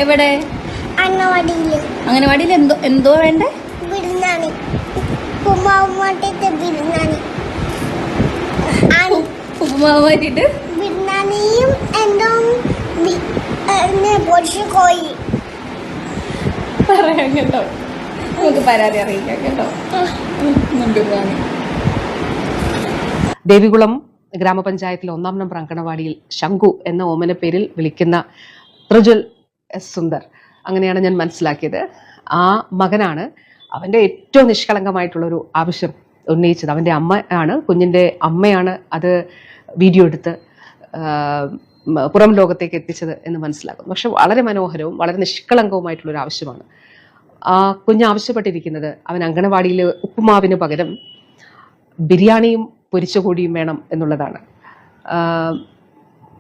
എവിടെ? അംഗനവാടിയിൽ എന്തോ വേണ്ടേ? ബിരിയാണി, ഉപ്പുമാവ് മാറ്റിട്ട് ബിരിയാണിയും എന്തോ പൊടിച്ചു കോഴി പറയാം കേട്ടോ. നമുക്ക് പരാതി അറിയിക്കാം കേട്ടോ. ദേവികുളം ഗ്രാമപഞ്ചായത്തിലെ 1-ാം നമ്പർ അങ്കണവാടിയിൽ ശംഖു എന്ന ഓമന പേരിൽ വിളിക്കുന്ന പ്രജ്വൽ എസ് സുന്ദർ, അങ്ങനെയാണ് ഞാൻ മനസ്സിലാക്കിയത്. ആ മകനാണ് അവൻ്റെ ഏറ്റവും നിഷ്കളങ്കമായിട്ടുള്ളൊരു ആവശ്യം ഉന്നയിച്ചത്. അവൻ്റെ അമ്മ ആണ്, കുഞ്ഞിൻ്റെ അമ്മയാണ് അത് വീഡിയോ എടുത്ത് പുറം ലോകത്തേക്ക് എത്തിച്ചത് എന്ന് മനസ്സിലാക്കുന്നു. പക്ഷെ വളരെ മനോഹരവും വളരെ നിഷ്കളങ്കവുമായിട്ടുള്ളൊരു ആവശ്യമാണ്. ആ കുഞ്ഞ് ആവശ്യപ്പെട്ടിരിക്കുന്നത് അവൻ അങ്കണവാടിയിൽ ഉപ്പുമാവിന് പകരം ബിരിയാണിയും പൊരിച്ച കോഴിയും വേണം എന്നുള്ളതാണ്.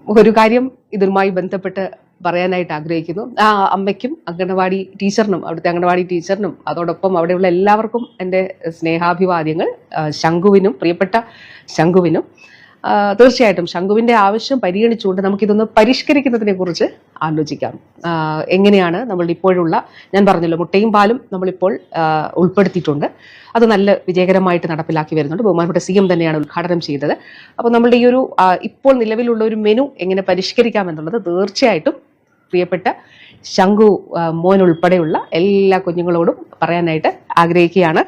ഒരു കാര്യം ഇതുമായി ബന്ധപ്പെട്ട് പറയാനായിട്ട് ആഗ്രഹിക്കുന്നു. ആ അമ്മയ്ക്കും അങ്കണവാടി ടീച്ചറിനും, അവിടുത്തെ അങ്കണവാടി ടീച്ചറിനും അതോടൊപ്പം അവിടെയുള്ള എല്ലാവർക്കും എൻ്റെ സ്നേഹാഭിവാദ്യങ്ങൾ. ശംഖുവിനും, പ്രിയപ്പെട്ട ശംഖുവിനും തീർച്ചയായിട്ടും ശംഖുവിൻ്റെ ആവശ്യം പരിഗണിച്ചുകൊണ്ട് നമുക്കിതൊന്ന് പരിഷ്കരിക്കുന്നതിനെ കുറിച്ച് ആലോചിക്കാം. എങ്ങനെയാണ് നമ്മൾ ഇപ്പോഴുള്ള, ഞാൻ പറഞ്ഞല്ലോ, മുട്ടയും പാലും നമ്മളിപ്പോൾ ഉൾപ്പെടുത്തിയിട്ടുണ്ട്. അത് നല്ല വിജയകരമായിട്ട് നടപ്പിലാക്കി വരുന്നുണ്ട്. ബഹുമാനപ്പെട്ട CM തന്നെയാണ് ഉദ്ഘാടനം ചെയ്തത്. അപ്പോൾ നമ്മളുടെ ഈ ഒരു ഇപ്പോൾ നിലവിലുള്ള ഒരു മെനു എങ്ങനെ പരിഷ്കരിക്കാം എന്നുള്ളത് തീർച്ചയായിട്ടും പ്രിയപ്പെട്ട ശംഖു മോൻ ഉൾപ്പെടെയുള്ള എല്ലാ കുഞ്ഞുങ്ങളോടും പറയാനായിട്ട് ആഗ്രഹിക്കുകയാണ്.